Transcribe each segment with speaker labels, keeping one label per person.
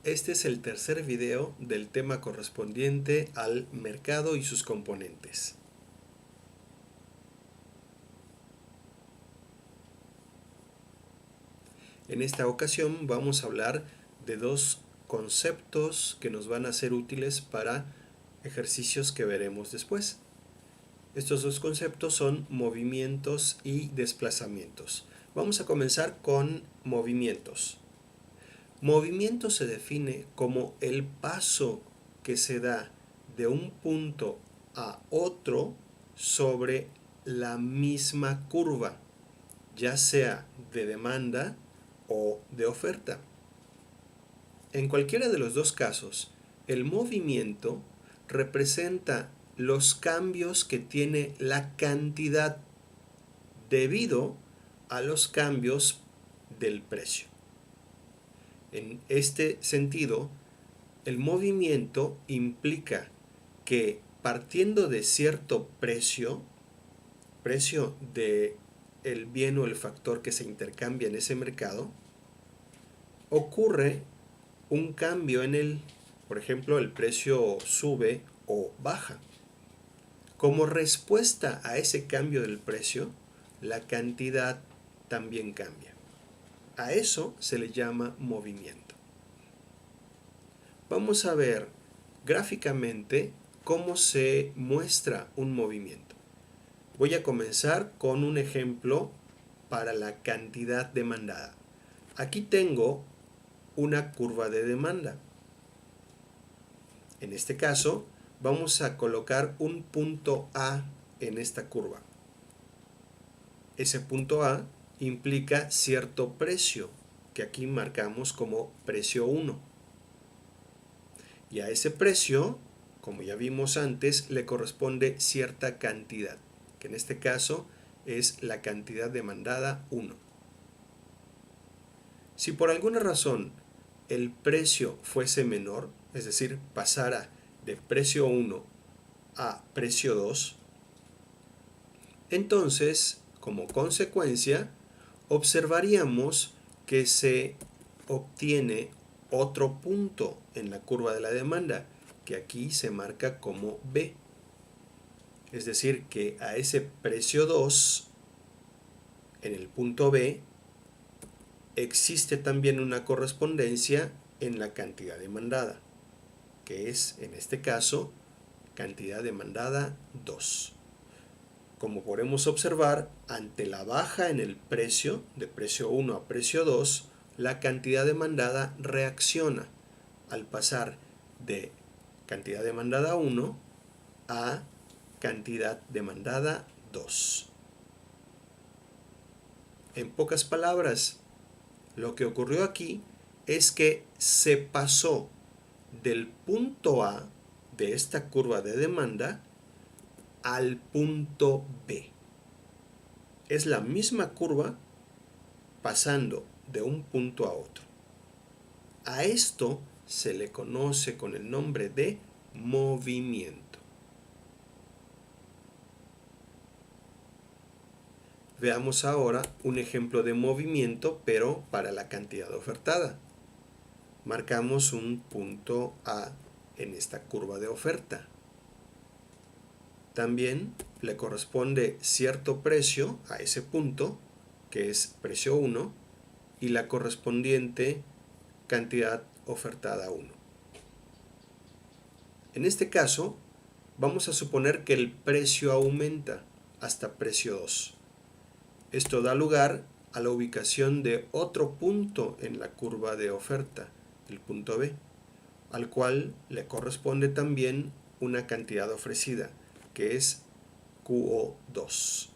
Speaker 1: Este es el tercer video del tema correspondiente al mercado y sus componentes. En esta ocasión vamos a hablar de dos conceptos que nos van a ser útiles para ejercicios que veremos después. Estos dos conceptos son movimientos y desplazamientos. Vamos a comenzar con movimientos. Movimiento se define como el paso que se da de un punto a otro sobre la misma curva, ya sea de demanda o de oferta. En cualquiera de los dos casos, el movimiento representa los cambios que tiene la cantidad debido a los cambios del precio. En este sentido, el movimiento implica que partiendo de cierto precio de el bien o el factor que se intercambia en ese mercado, ocurre un cambio en él. Por ejemplo, el precio sube o baja. Como respuesta a ese cambio del precio, la cantidad también cambia. A eso se le llama movimiento. Vamos a ver gráficamente cómo se muestra un movimiento. Voy a comenzar con un ejemplo para la cantidad demandada. Aquí tengo una curva de demanda. En este caso, vamos a colocar un punto A en esta curva. Ese punto A implica cierto precio, que aquí marcamos como precio 1. Y a ese precio, como ya vimos antes, le corresponde cierta cantidad, que en este caso es la cantidad demandada 1. Si por alguna razón el precio fuese menor, es decir, pasara de precio 1 a precio 2, entonces, como consecuencia, observaríamos que se obtiene otro punto en la curva de la demanda, que aquí se marca como B. Es decir, que a ese precio 2, en el punto B, existe también una correspondencia en la cantidad demandada, que es, en este caso, cantidad demandada 2. Como podemos observar, ante la baja en el precio, de precio 1 a precio 2, la cantidad demandada reacciona al pasar de cantidad demandada 1 a cantidad demandada 2. En pocas palabras, lo que ocurrió aquí es que se pasó del punto A de esta curva de demanda al punto B. Es la misma curva pasando de un punto a otro. A esto se le conoce con el nombre de movimiento. Veamos ahora un ejemplo de movimiento, pero para la cantidad ofertada. Marcamos un punto A en esta curva de oferta. También le corresponde cierto precio a ese punto, que es precio 1, y la correspondiente cantidad ofertada 1. En este caso, vamos a suponer que el precio aumenta hasta precio 2. Esto da lugar a la ubicación de otro punto en la curva de oferta, el punto B, al cual le corresponde también una cantidad ofrecida, que es QO2.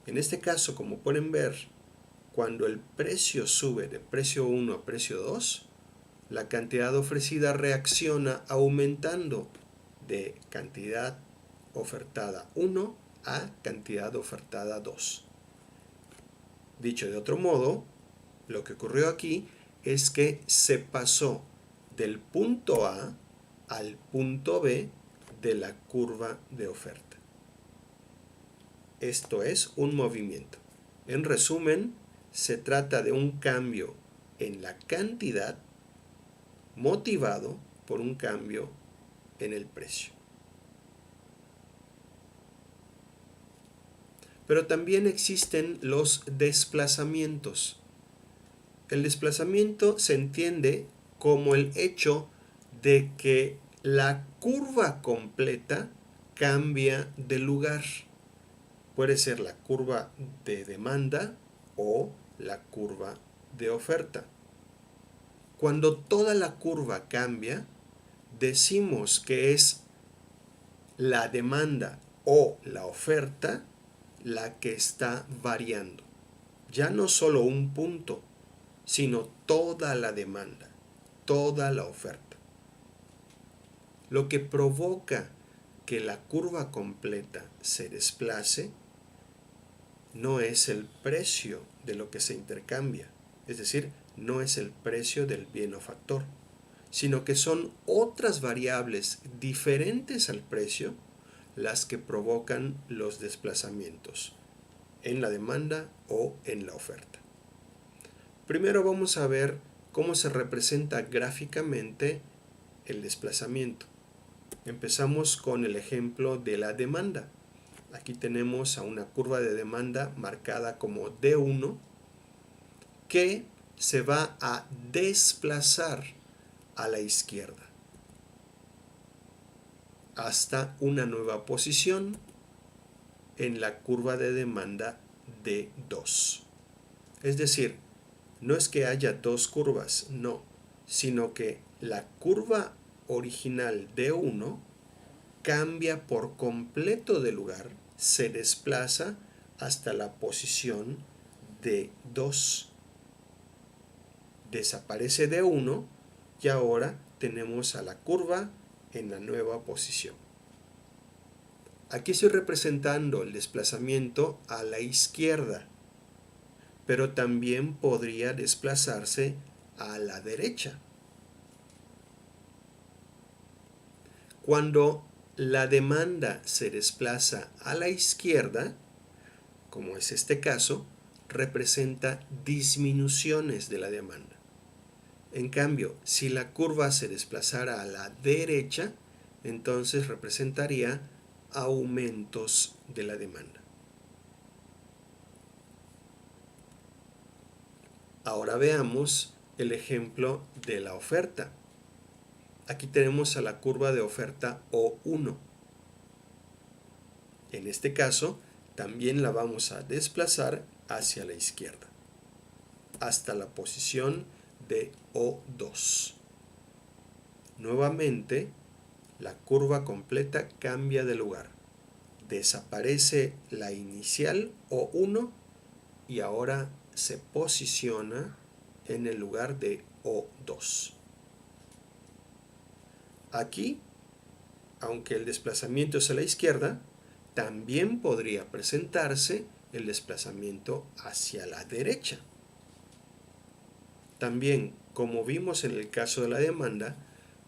Speaker 1: En este caso, como pueden ver, cuando el precio sube de precio 1 a precio 2, la cantidad ofrecida reacciona aumentando de cantidad ofertada 1 a cantidad ofertada 2. Dicho de otro modo, lo que ocurrió aquí es que se pasó del punto A al punto B de la curva de oferta. Esto es un movimiento. En resumen, se trata de un cambio en la cantidad motivado por un cambio en el precio. Pero también existen los desplazamientos. El desplazamiento se entiende como el hecho de que la curva completa cambia de lugar. Puede ser la curva de demanda o la curva de oferta. Cuando toda la curva cambia, decimos que es la demanda o la oferta la que está variando. Ya no solo un punto, sino toda la demanda, toda la oferta. Lo que provoca que la curva completa se desplace no es el precio de lo que se intercambia, es decir, no es el precio del bien o factor, sino que son otras variables diferentes al precio las que provocan los desplazamientos en la demanda o en la oferta. Primero vamos a ver cómo se representa gráficamente el desplazamiento. Empezamos con el ejemplo de la demanda. Aquí tenemos a una curva de demanda marcada como D1 que se va a desplazar a la izquierda hasta una nueva posición en la curva de demanda D2. Es decir, no es que haya dos curvas, no, sino que la curva original D1 cambia por completo de lugar, se desplaza hasta la posición D2. Desaparece D1 y ahora tenemos a la curva en la nueva posición. Aquí estoy representando el desplazamiento a la izquierda, pero también podría desplazarse a la derecha. Cuando la demanda se desplaza a la izquierda, como es este caso, representa disminuciones de la demanda. En cambio, si la curva se desplazara a la derecha, entonces representaría aumentos de la demanda. Ahora veamos el ejemplo de la oferta. Aquí tenemos a la curva de oferta O1. En este caso, también la vamos a desplazar hacia la izquierda, hasta la posición de O2. Nuevamente, la curva completa cambia de lugar. Desaparece la inicial O1 y ahora se posiciona en el lugar de O2. Aquí, aunque el desplazamiento es a la izquierda, también podría presentarse el desplazamiento hacia la derecha. También, como vimos en el caso de la demanda,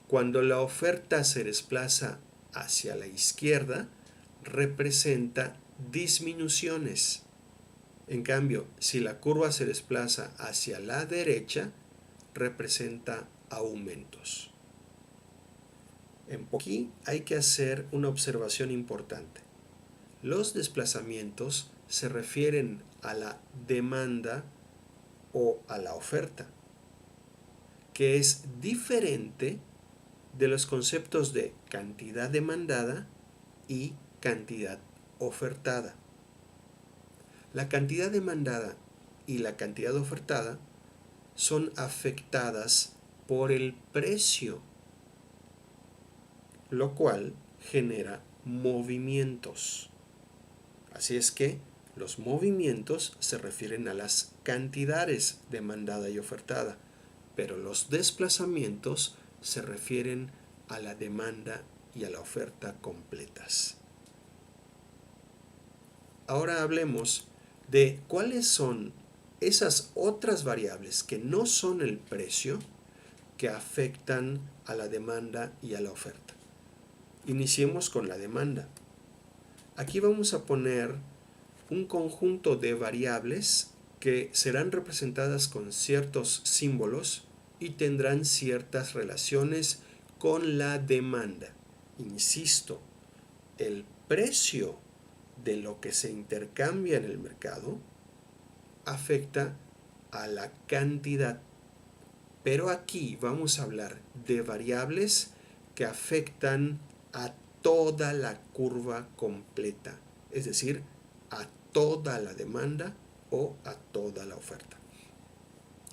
Speaker 1: cuando la oferta se desplaza hacia la izquierda, representa disminuciones. En cambio, si la curva se desplaza hacia la derecha, representa aumentos. Aquí hay que hacer una observación importante. Los desplazamientos se refieren a la demanda o a la oferta, que es diferente de los conceptos de cantidad demandada y cantidad ofertada. La cantidad demandada y la cantidad ofertada son afectadas por el precio, lo cual genera movimientos. Así es que los movimientos se refieren a las cantidades demandada y ofertada, pero los desplazamientos se refieren a la demanda y a la oferta completas. Ahora hablemos de cuáles son esas otras variables que no son el precio que afectan a la demanda y a la oferta. Iniciemos con la demanda. Aquí vamos a poner un conjunto de variables que serán representadas con ciertos símbolos y tendrán ciertas relaciones con la demanda. Insisto, el precio de lo que se intercambia en el mercado afecta a la cantidad. Pero aquí vamos a hablar de variables que afectan a toda la curva completa, es decir, a toda la demanda o a toda la oferta.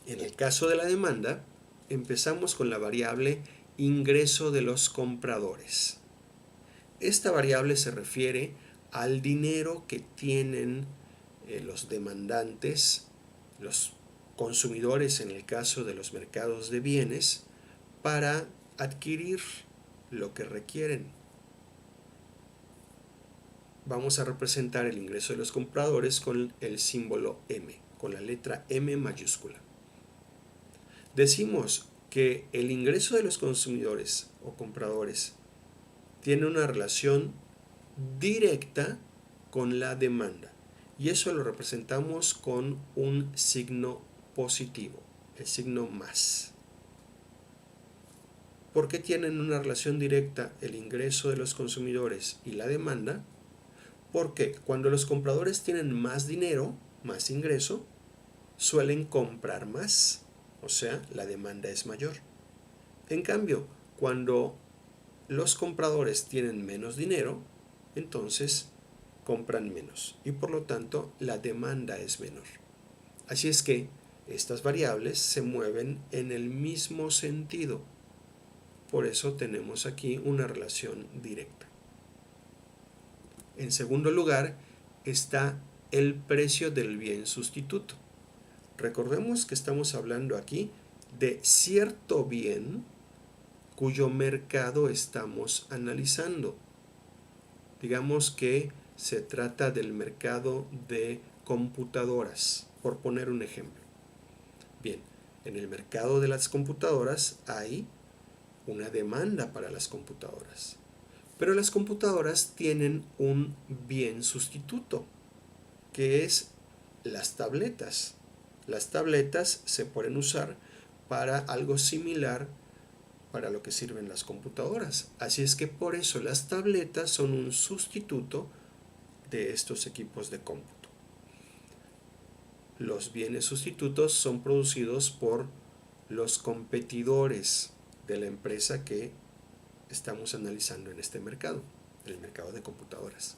Speaker 1: En el caso de la demanda, empezamos con la variable ingreso de los compradores. Esta variable se refiere al dinero que tienen los demandantes, los consumidores en el caso de los mercados de bienes, para adquirir lo que requieren. Vamos a representar el ingreso de los compradores con el símbolo M, con la letra M mayúscula. Decimos que el ingreso de los consumidores o compradores tiene una relación directa con la demanda, y eso lo representamos con un signo positivo, el signo más. ¿Por qué tienen una relación directa el ingreso de los consumidores y la demanda? Porque cuando los compradores tienen más dinero, más ingreso, suelen comprar más, o sea, la demanda es mayor. En cambio, cuando los compradores tienen menos dinero, entonces compran menos y por lo tanto la demanda es menor. Así es que estas variables se mueven en el mismo sentido. Por eso tenemos aquí una relación directa. En segundo lugar está el precio del bien sustituto. Recordemos que estamos hablando aquí de cierto bien cuyo mercado estamos analizando. Digamos que se trata del mercado de computadoras, por poner un ejemplo. Bien, en el mercado de las computadoras hay una demanda para las computadoras, pero las computadoras tienen un bien sustituto, que es las tabletas. Las tabletas se pueden usar para algo similar para lo que sirven las computadoras. Así es que por eso las tabletas son un sustituto de estos equipos de cómputo. Los bienes sustitutos son producidos por los competidores de la empresa que estamos analizando en este mercado, el mercado de computadoras.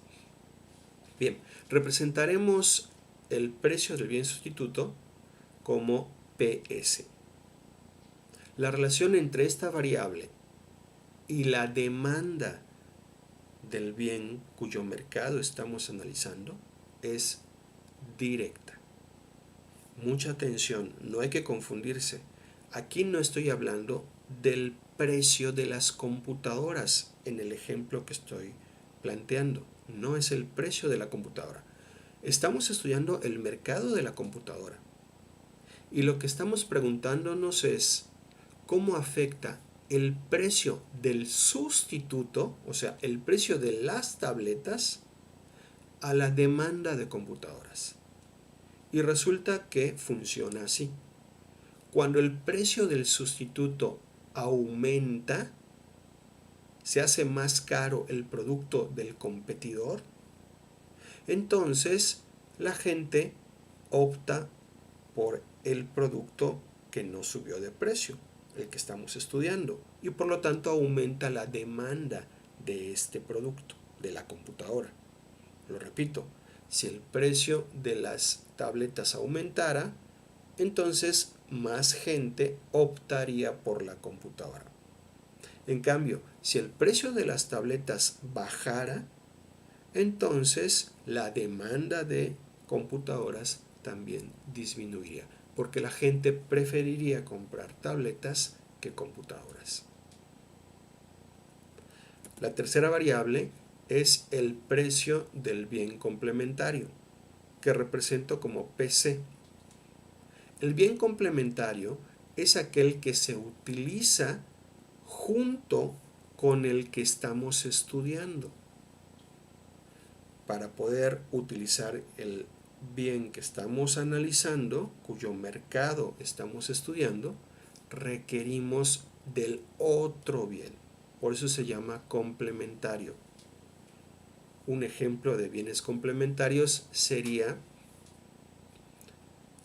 Speaker 1: Bien, representaremos el precio del bien sustituto como PS. La relación entre esta variable y la demanda del bien cuyo mercado estamos analizando es directa. Mucha atención, no hay que confundirse. Aquí no estoy hablando del precio de las computadoras en el ejemplo que estoy planteando. No es el precio de la computadora. Estamos estudiando el mercado de la computadora. Y lo que estamos preguntándonos es cómo afecta el precio del sustituto, o sea, el precio de las tabletas, a la demanda de computadoras. Y resulta que funciona así. Cuando el precio del sustituto aumenta, se hace más caro el producto del competidor, entonces la gente opta por el producto que no subió de precio, el que estamos estudiando, y por lo tanto aumenta la demanda de este producto, de la computadora. Lo repito, si el precio de las tabletas aumentara, entonces más gente optaría por la computadora. En cambio, si el precio de las tabletas bajara, entonces la demanda de computadoras también disminuiría, porque la gente preferiría comprar tabletas que computadoras. La tercera variable es el precio del bien complementario, que represento como PC. El bien complementario es aquel que se utiliza junto con el que estamos estudiando. Para poder utilizar el bien que estamos analizando, cuyo mercado estamos estudiando, requerimos del otro bien. Por eso se llama complementario. Un ejemplo de bienes complementarios sería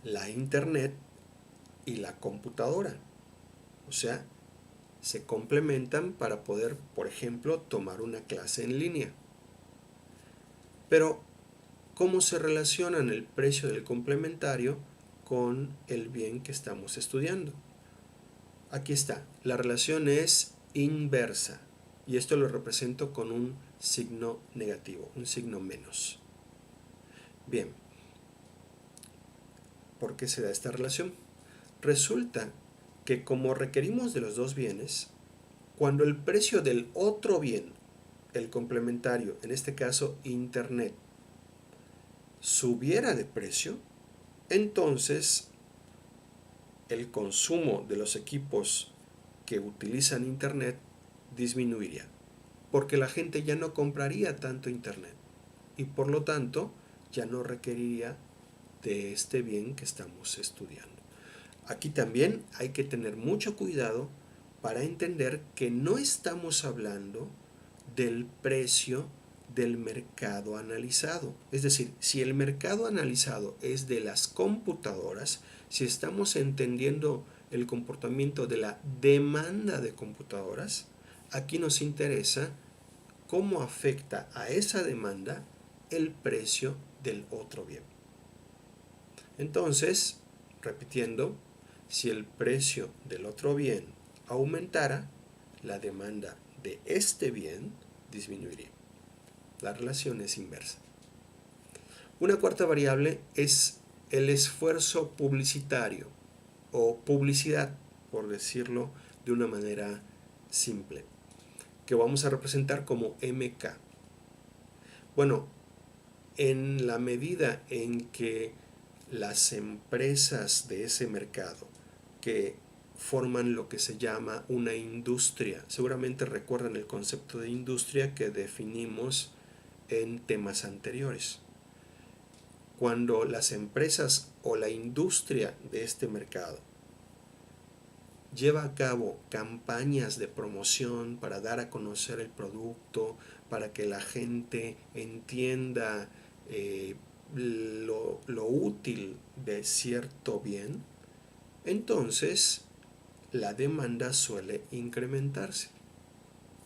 Speaker 1: la internet y la computadora. O sea, se complementan para poder, por ejemplo, tomar una clase en línea. Pero, ¿cómo se relacionan el precio del complementario con el bien que estamos estudiando? Aquí está, la relación es inversa y esto lo represento con un signo negativo, un signo menos. Bien, ¿por qué se da esta relación? Resulta que como requerimos de los dos bienes, cuando el precio del otro bien, el complementario, en este caso internet, subiera de precio, entonces el consumo de los equipos que utilizan internet disminuiría, porque la gente ya no compraría tanto internet y por lo tanto ya no requeriría de este bien que estamos estudiando. Aquí también hay que tener mucho cuidado para entender que no estamos hablando del precio del mercado analizado. Es decir, si el mercado analizado es de las computadoras, si estamos entendiendo el comportamiento de la demanda de computadoras, aquí nos interesa cómo afecta a esa demanda el precio del otro bien. Entonces, repitiendo, si el precio del otro bien aumentara, la demanda de este bien disminuiría. La relación es inversa. Una cuarta variable es el esfuerzo publicitario o publicidad, por decirlo de una manera simple, que vamos a representar como MK. Bueno, en la medida en que las empresas de ese mercado que forman lo que se llama una industria, seguramente recuerdan el concepto de industria que definimos en temas anteriores. Cuando las empresas o la industria de este mercado lleva a cabo campañas de promoción para dar a conocer el producto, para que la gente entienda lo útil de cierto bien, entonces la demanda suele incrementarse.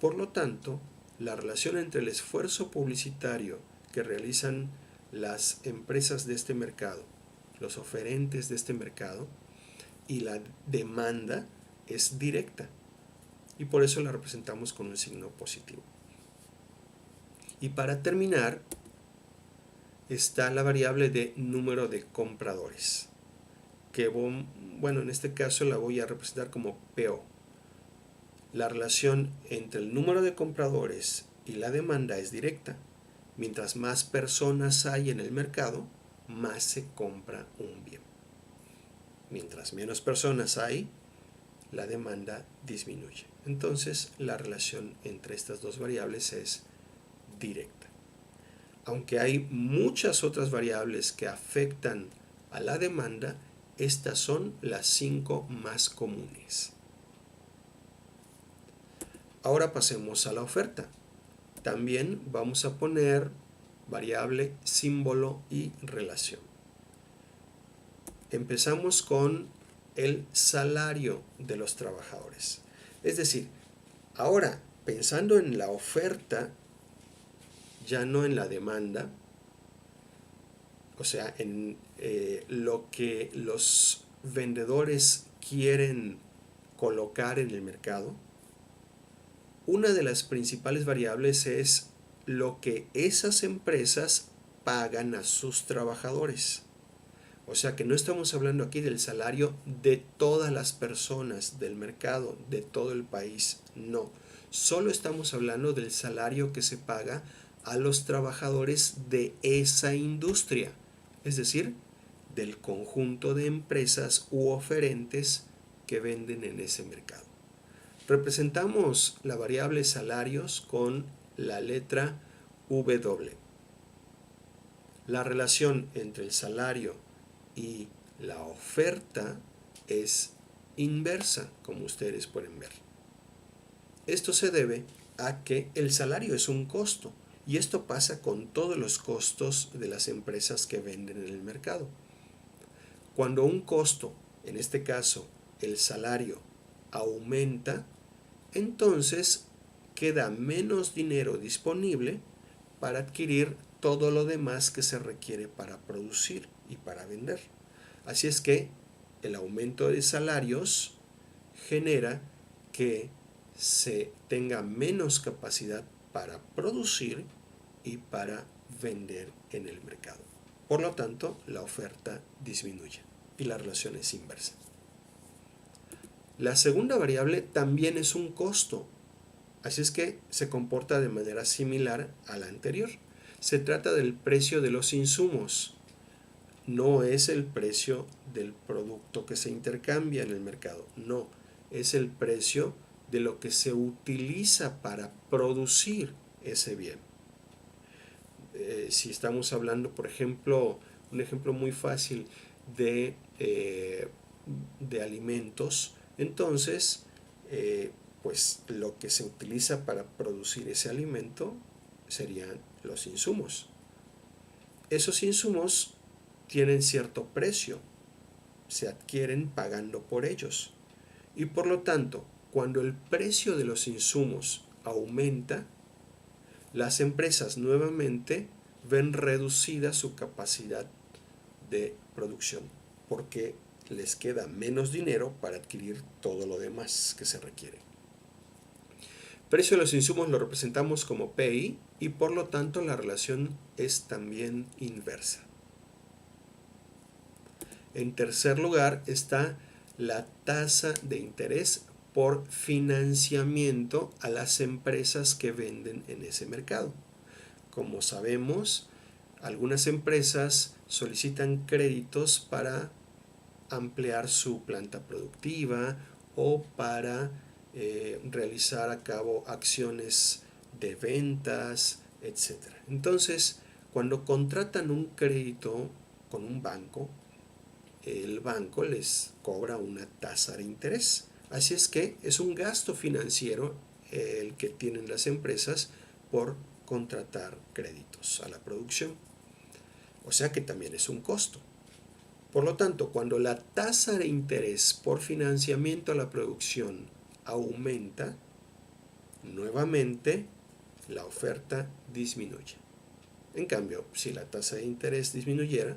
Speaker 1: Por lo tanto, la relación entre el esfuerzo publicitario que realizan las empresas de este mercado, los oferentes de este mercado, y la demanda es directa. Y por eso la representamos con un signo positivo. Y para terminar, está la variable de número de compradores, que bueno, en este caso la voy a representar como PO. La relación entre el número de compradores y la demanda es directa. Mientras más personas hay en el mercado, más se compra un bien. Mientras menos personas hay, la demanda disminuye. Entonces, la relación entre estas dos variables es directa. Aunque hay muchas otras variables que afectan a la demanda, estas son las 5 más comunes. Ahora pasemos a la oferta. También vamos a poner variable, símbolo y relación. Empezamos con el salario de los trabajadores. Es decir, ahora pensando en la oferta, ya no en la demanda, o sea, en lo que los vendedores quieren colocar en el mercado, una de las principales variables es lo que esas empresas pagan a sus trabajadores. O sea que no estamos hablando aquí del salario de todas las personas del mercado, de todo el país, no. Solo estamos hablando del salario que se paga a los trabajadores de esa industria, es decir, del conjunto de empresas u oferentes que venden en ese mercado. Representamos la variable salarios con la letra W. La relación entre el salario y la oferta es inversa, como ustedes pueden ver. Esto se debe a que el salario es un costo, y esto pasa con todos los costos de las empresas que venden en el mercado. Cuando un costo, en este caso el salario, aumenta, entonces queda menos dinero disponible para adquirir todo lo demás que se requiere para producir y para vender. Así es que el aumento de salarios genera que se tenga menos capacidad para producir y para vender en el mercado. Por lo tanto, la oferta disminuye y la relación es inversa. La segunda variable también es un costo, así es que se comporta de manera similar a la anterior. Se trata del precio de los insumos, no es el precio del producto que se intercambia en el mercado, no, es el precio de lo que se utiliza para producir ese bien. Si estamos hablando, por ejemplo, un ejemplo muy fácil de, alimentos, entonces, pues lo que se utiliza para producir ese alimento serían los insumos. Esos insumos tienen cierto precio, se adquieren pagando por ellos. Y por lo tanto, cuando el precio de los insumos aumenta, las empresas nuevamente ven reducida su capacidad de producción, porque les queda menos dinero para adquirir todo lo demás que se requiere. Precio de los insumos lo representamos como PI y por lo tanto la relación es también inversa. En tercer lugar está la tasa de interés por financiamiento a las empresas que venden en ese mercado. Como sabemos, algunas empresas solicitan créditos para ampliar su planta productiva o para realizar a cabo acciones de ventas, etc. Entonces, cuando contratan un crédito con un banco, el banco les cobra una tasa de interés. Así es que es un gasto financiero el que tienen las empresas por contratar créditos a la producción. O sea que también es un costo. Por lo tanto, cuando la tasa de interés por financiamiento a la producción aumenta, nuevamente la oferta disminuye. En cambio, si la tasa de interés disminuyera,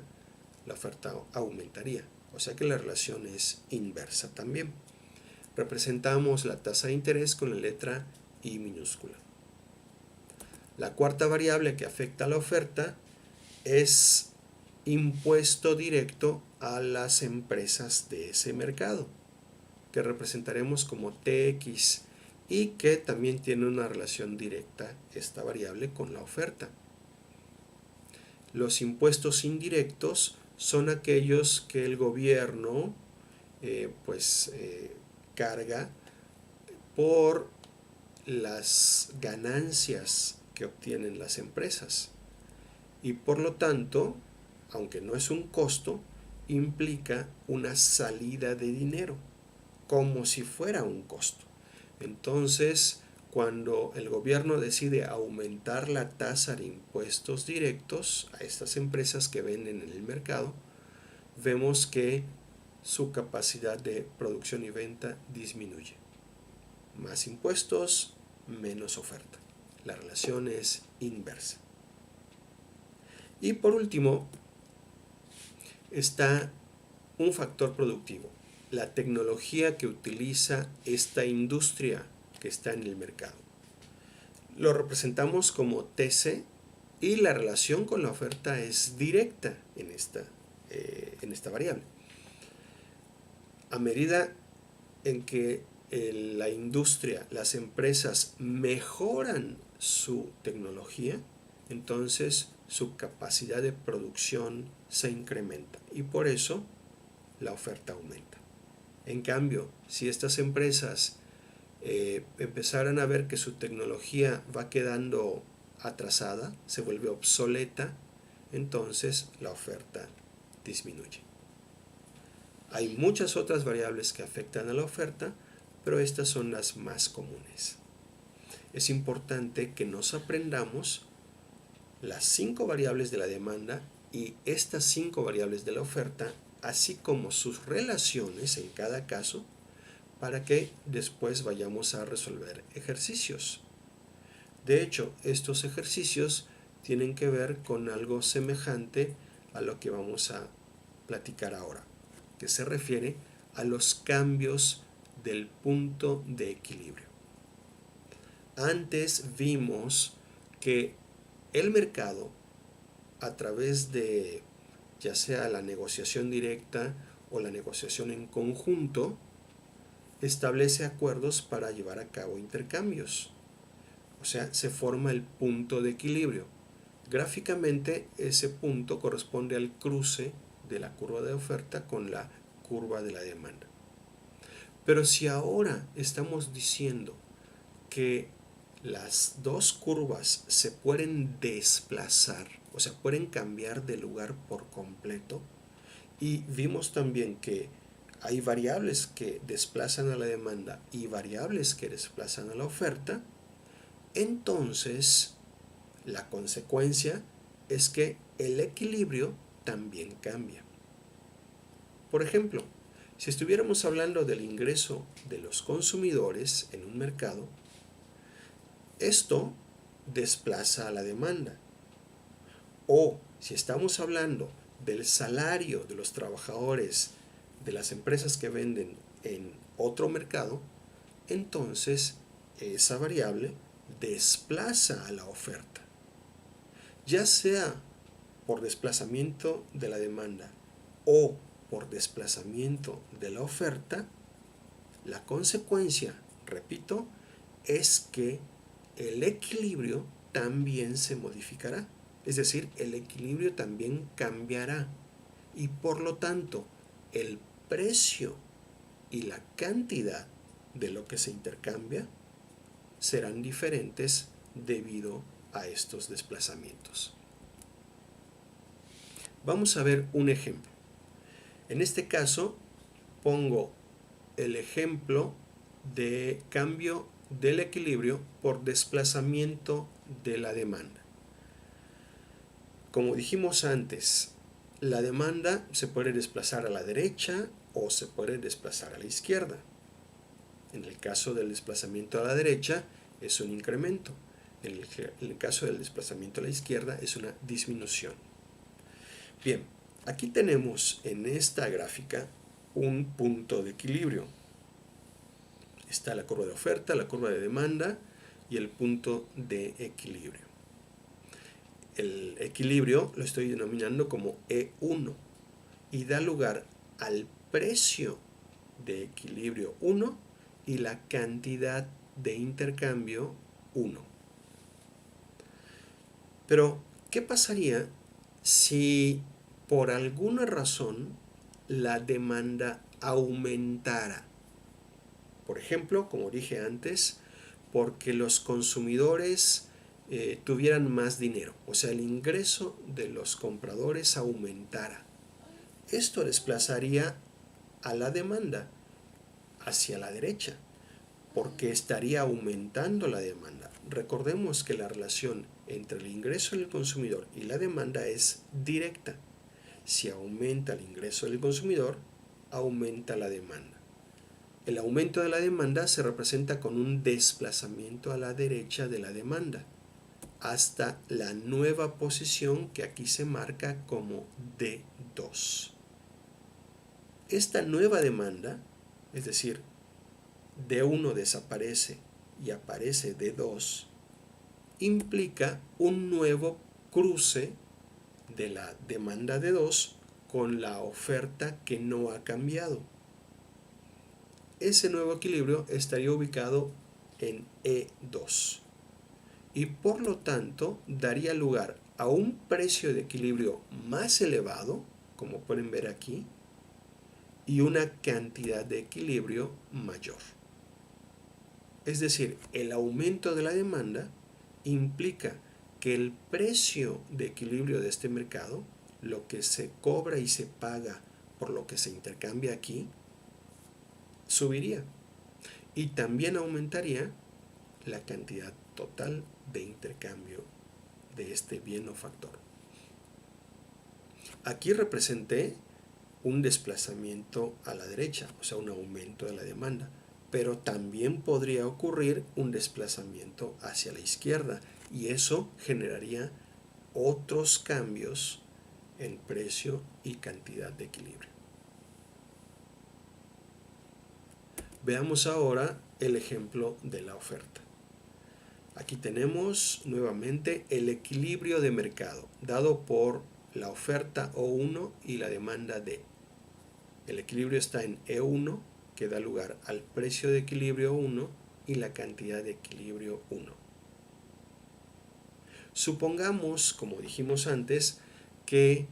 Speaker 1: la oferta aumentaría. O sea que la relación es inversa también. Representamos la tasa de interés con la letra I minúscula. La cuarta variable que afecta a la oferta es impuesto directo a las empresas de ese mercado, que representaremos como TX y que también tiene una relación directa esta variable con la oferta. Los impuestos indirectos son aquellos que el gobierno carga por las ganancias que obtienen las empresas y por lo tanto, aunque no es un costo, implica una salida de dinero como si fuera un costo. Entonces, cuando el gobierno decide aumentar la tasa de impuestos directos a estas empresas que venden en el mercado, vemos que su capacidad de producción y venta disminuye. Más impuestos, menos oferta. La relación es inversa. Y por último, está un factor productivo, la tecnología que utiliza esta industria que está en el mercado. Lo representamos como TC y la relación con la oferta es directa en esta variable. A medida en que la industria, las empresas mejoran su tecnología, entonces su capacidad de producción se incrementa y por eso la oferta aumenta. En cambio, si estas empresas empezaran a ver que su tecnología va quedando atrasada, se vuelve obsoleta, entonces la oferta disminuye. Hay muchas otras variables que afectan a la oferta, pero estas son las más comunes. Es importante que nos aprendamos las 5 variables de la demanda y estas 5 variables de la oferta, así como sus relaciones en cada caso, para que después vayamos a resolver ejercicios. De hecho, estos ejercicios tienen que ver con algo semejante a lo que vamos a platicar ahora, que se refiere a los cambios del punto de equilibrio. Antes vimos que el mercado, a través de ya sea la negociación directa o la negociación en conjunto, establece acuerdos para llevar a cabo intercambios. O sea, se forma el punto de equilibrio. Gráficamente, ese punto corresponde al cruce de la curva de oferta con la curva de la demanda. Pero si ahora estamos diciendo que las dos curvas se pueden desplazar, o sea, pueden cambiar de lugar por completo, y vimos también que hay variables que desplazan a la demanda y variables que desplazan a la oferta, entonces la consecuencia es que el equilibrio también cambia. Por ejemplo, si estuviéramos hablando del ingreso de los consumidores en un mercado, esto desplaza a la demanda. O si estamos hablando del salario de los trabajadores de las empresas que venden en otro mercado, entonces esa variable desplaza a la oferta. Ya sea por desplazamiento de la demanda o por desplazamiento de la oferta, la consecuencia, repito, es que el equilibrio también se modificará. Es decir, el equilibrio también cambiará y por lo tanto el precio y la cantidad de lo que se intercambia serán diferentes debido a estos desplazamientos. Vamos a ver un ejemplo. En este caso pongo el ejemplo de cambio del equilibrio por desplazamiento de la demanda. Como dijimos antes, la demanda se puede desplazar a la derecha o se puede desplazar a la izquierda. En el caso del desplazamiento a la derecha es un incremento. En el caso del desplazamiento a la izquierda es una disminución. Bien, aquí tenemos en esta gráfica un punto de equilibrio. Está la curva de oferta, la curva de demanda y el punto de equilibrio. El equilibrio lo estoy denominando como E1 y da lugar al precio de equilibrio 1 y la cantidad de intercambio 1. Pero, ¿qué pasaría si por alguna razón la demanda aumentara? Por ejemplo, como dije antes, porque los consumidores tuvieran más dinero, o sea, el ingreso de los compradores aumentara. Esto desplazaría a la demanda hacia la derecha, porque estaría aumentando la demanda. Recordemos que la relación entre el ingreso del consumidor y la demanda es directa. Si aumenta el ingreso del consumidor, aumenta la demanda. El aumento de la demanda se representa con un desplazamiento a la derecha de la demanda hasta la nueva posición que aquí se marca como D2. Esta nueva demanda, es decir, D1 desaparece y aparece D2, implica un nuevo cruce de la demanda D2 con la oferta que no ha cambiado. Ese nuevo equilibrio estaría ubicado en E2 y por lo tanto daría lugar a un precio de equilibrio más elevado, como pueden ver aquí, y una cantidad de equilibrio mayor. Es decir, el aumento de la demanda implica que el precio de equilibrio de este mercado, lo que se cobra y se paga por lo que se intercambia aquí, subiría. Y también aumentaría la cantidad total de intercambio de este bien o factor. Aquí representé un desplazamiento a la derecha, o sea, un aumento de la demanda, pero también podría ocurrir un desplazamiento hacia la izquierda y eso generaría otros cambios en precio y cantidad de equilibrio. Veamos ahora el ejemplo de la oferta. Aquí tenemos nuevamente el equilibrio de mercado dado por la oferta O1 y la demanda D. El equilibrio está en E1, que da lugar al precio de equilibrio 1 y la cantidad de equilibrio 1. Supongamos, como dijimos antes, que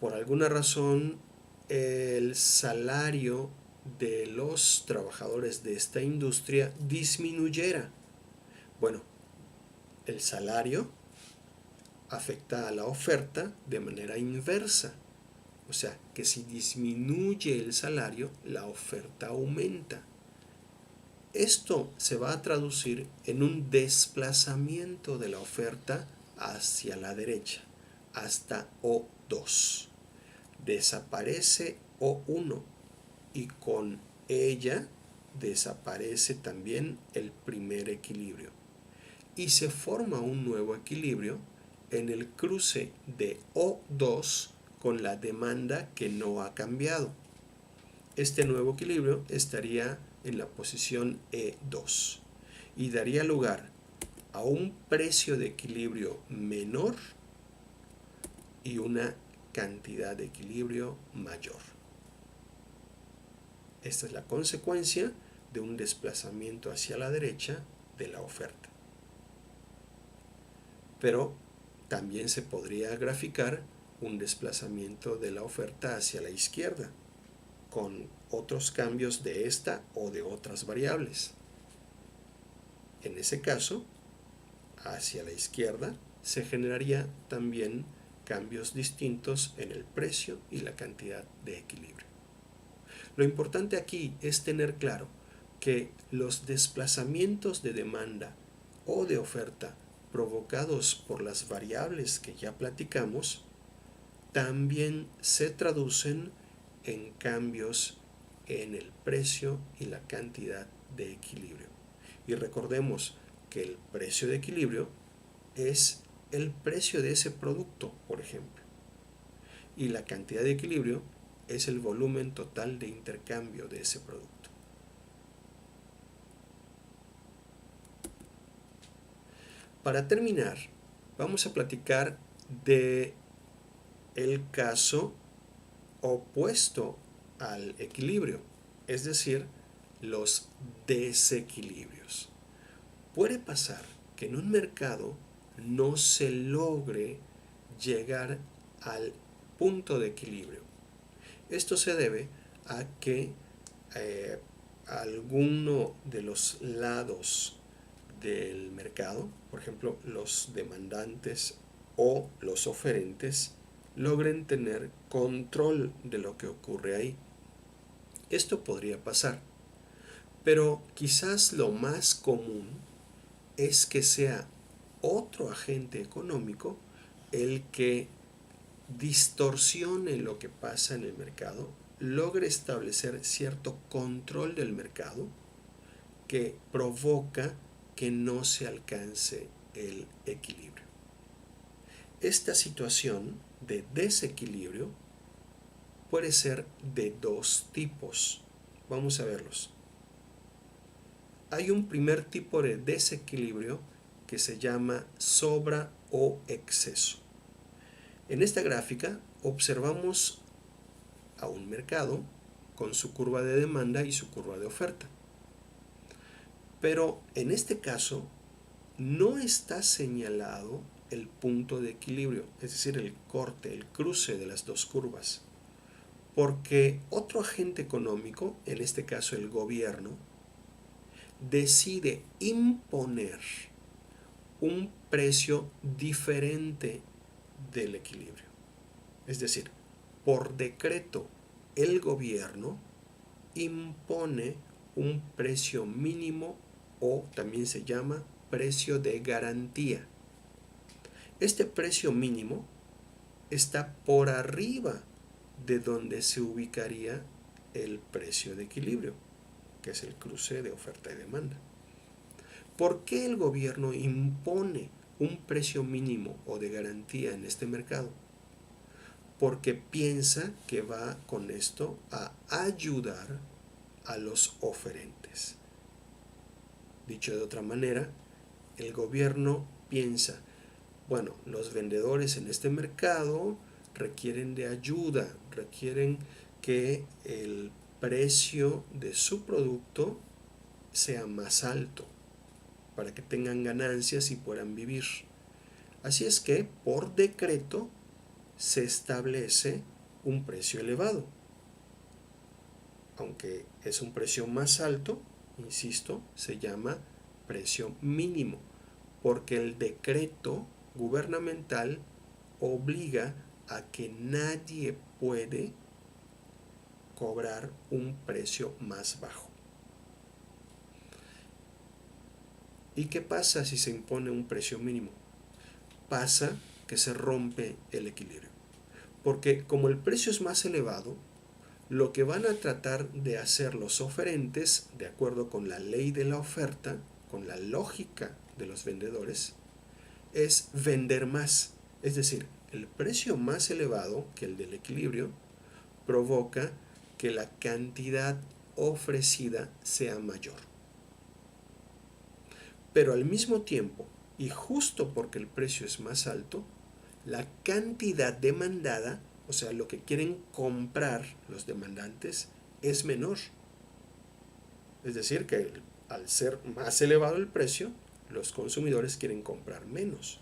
Speaker 1: por alguna razón el salario de los trabajadores de esta industria disminuyera. Bueno, el salario afecta a la oferta de manera inversa. O sea, que si disminuye el salario, la oferta aumenta. Esto se va a traducir en un desplazamiento de la oferta hacia la derecha, hasta O2. Desaparece O1 y con ella desaparece también el primer equilibrio. Y se forma un nuevo equilibrio en el cruce de O2 con la demanda que no ha cambiado. Este nuevo equilibrio estaría en la posición E2 y daría lugar a un precio de equilibrio menor y una cantidad de equilibrio mayor. Esta es la consecuencia de un desplazamiento hacia la derecha de la oferta. Pero también se podría graficar un desplazamiento de la oferta hacia la izquierda, con otros cambios de esta o de otras variables. En ese caso, hacia la izquierda se generaría también cambios distintos en el precio y la cantidad de equilibrio. Lo importante aquí es tener claro que los desplazamientos de demanda o de oferta provocados por las variables que ya platicamos también se traducen en cambios en el precio y la cantidad de equilibrio. Y recordemos que el precio de equilibrio es el precio de ese producto, por ejemplo. Y la cantidad de equilibrio es el volumen total de intercambio de ese producto. Para terminar, vamos a platicar de el caso opuesto al equilibrio, es decir, los desequilibrios. Puede pasar que en un mercado no se logre llegar al punto de equilibrio. Esto se debe a que alguno de los lados del mercado, por ejemplo, los demandantes o los oferentes, logren tener control de lo que ocurre ahí. Esto podría pasar, pero quizás lo más común es que sea otro agente económico el que distorsione lo que pasa en el mercado, logre establecer cierto control del mercado que provoca que no se alcance el equilibrio. Esta situación de desequilibrio puede ser de dos tipos. Vamos a verlos. Hay un primer tipo de desequilibrio que se llama sobra o exceso. En esta gráfica observamos a un mercado con su curva de demanda y su curva de oferta. Pero en este caso no está señalado el punto de equilibrio, es decir, el corte, el cruce de las dos curvas, porque otro agente económico, en este caso el gobierno, decide imponer un precio diferente del equilibrio. Es decir, por decreto, el gobierno impone un precio mínimo o también se llama precio de garantía. Este precio mínimo está por arriba de donde se ubicaría el precio de equilibrio, que es el cruce de oferta y demanda. ¿Por qué el gobierno impone un precio mínimo o de garantía en este mercado? Porque piensa que va con esto a ayudar a los oferentes. Dicho de otra manera, el gobierno piensa, bueno, los vendedores en este mercado requieren de ayuda, requieren que el precio de su producto sea más alto para que tengan ganancias y puedan vivir. Así es que, por decreto, se establece un precio elevado. Aunque es un precio más alto, insisto, se llama precio mínimo, porque el decreto gubernamental obliga a que nadie puede cobrar un precio más bajo. ¿Y qué pasa si se impone un precio mínimo? Pasa que se rompe el equilibrio. Porque como el precio es más elevado, lo que van a tratar de hacer los oferentes, de acuerdo con la ley de la oferta, con la lógica de los vendedores, es vender más. Es decir, el precio más elevado que el del equilibrio provoca que la cantidad ofrecida sea mayor. Pero al mismo tiempo, y justo porque el precio es más alto, la cantidad demandada, o sea, lo que quieren comprar los demandantes, es menor. Es decir, que al ser más elevado el precio, los consumidores quieren comprar menos,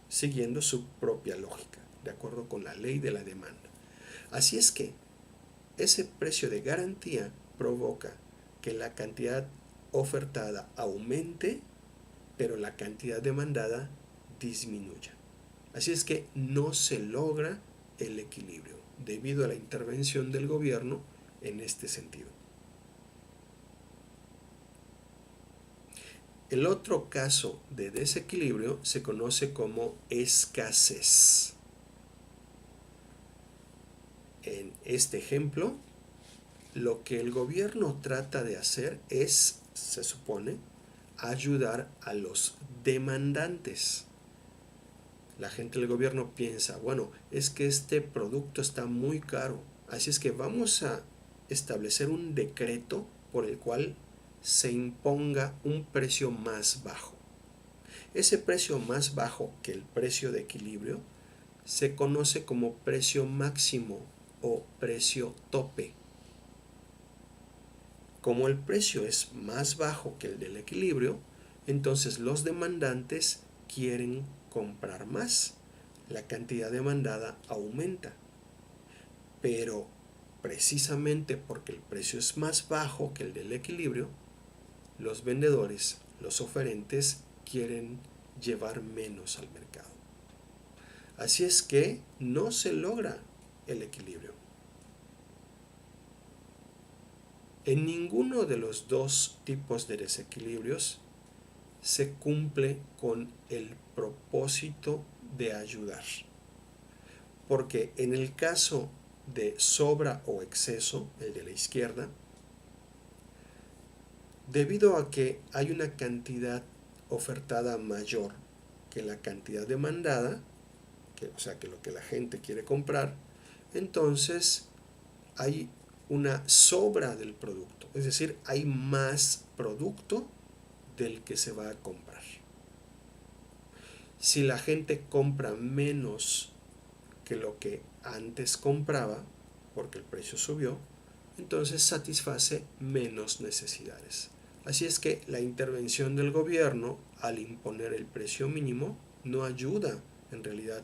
Speaker 1: siguiendo su propia lógica, de acuerdo con la ley de la demanda. Así es que ese precio de garantía provoca que la cantidad ofertada aumente, pero la cantidad demandada disminuya. Así es que no se logra el equilibrio debido a la intervención del gobierno en este sentido. El otro caso de desequilibrio se conoce como escasez. En este ejemplo, lo que el gobierno trata de hacer es, se supone, ayudar a los demandantes. La gente del gobierno piensa, bueno, es que este producto está muy caro, así es que vamos a establecer un decreto por el cual se imponga un precio más bajo. Ese precio más bajo que el precio de equilibrio se conoce como precio máximo o precio tope. Como el precio es más bajo que el del equilibrio, entonces los demandantes quieren comprar más. La cantidad demandada aumenta. Pero precisamente porque el precio es más bajo que el del equilibrio, los vendedores, los oferentes, quieren llevar menos al mercado. Así es que no se logra el equilibrio. En ninguno de los dos tipos de desequilibrios se cumple con el propósito de ayudar. Porque en el caso de sobra o exceso, el de la izquierda, debido a que hay una cantidad ofertada mayor que la cantidad demandada, o sea, que lo que la gente quiere comprar, entonces hay una sobra del producto, es decir, hay más producto del que se va a comprar. Si la gente compra menos que lo que antes compraba, porque el precio subió, entonces satisface menos necesidades. Así es que la intervención del gobierno al imponer el precio mínimo no ayuda en realidad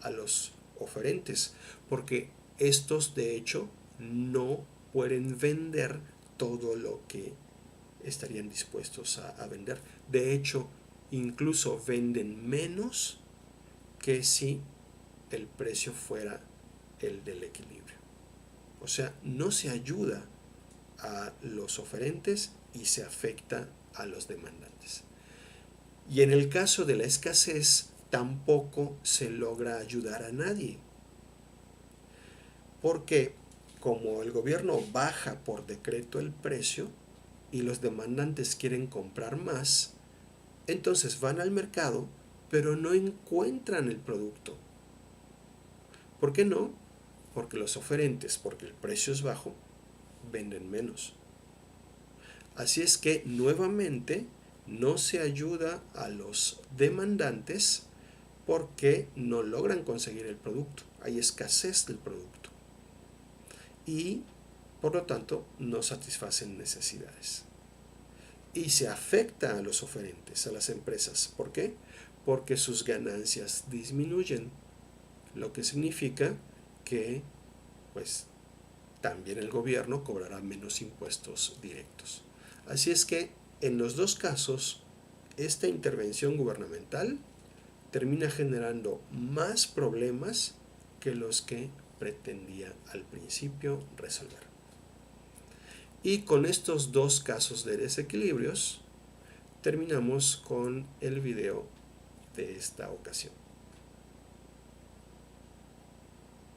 Speaker 1: a los oferentes, porque estos de hecho no pueden vender todo lo que estarían dispuestos a vender. De hecho, incluso venden menos que si el precio fuera el del equilibrio. O sea, no se ayuda a los oferentes y se afecta a los demandantes. Y en el caso de la escasez, tampoco se logra ayudar a nadie. Porque como el gobierno baja por decreto el precio y los demandantes quieren comprar más, entonces van al mercado, pero no encuentran el producto. ¿Por qué no? Porque los oferentes, porque el precio es bajo, venden menos. Así es que nuevamente no se ayuda a los demandantes porque no logran conseguir el producto. Hay escasez del producto. Y por lo tanto no satisfacen necesidades. Y se afecta a los oferentes, a las empresas. ¿Por qué? Porque sus ganancias disminuyen, lo que significa que pues también el gobierno cobrará menos impuestos directos. Así es que en los dos casos, esta intervención gubernamental termina generando más problemas que los que pretendía al principio resolver. Y con estos dos casos de desequilibrios, terminamos con el video de esta ocasión.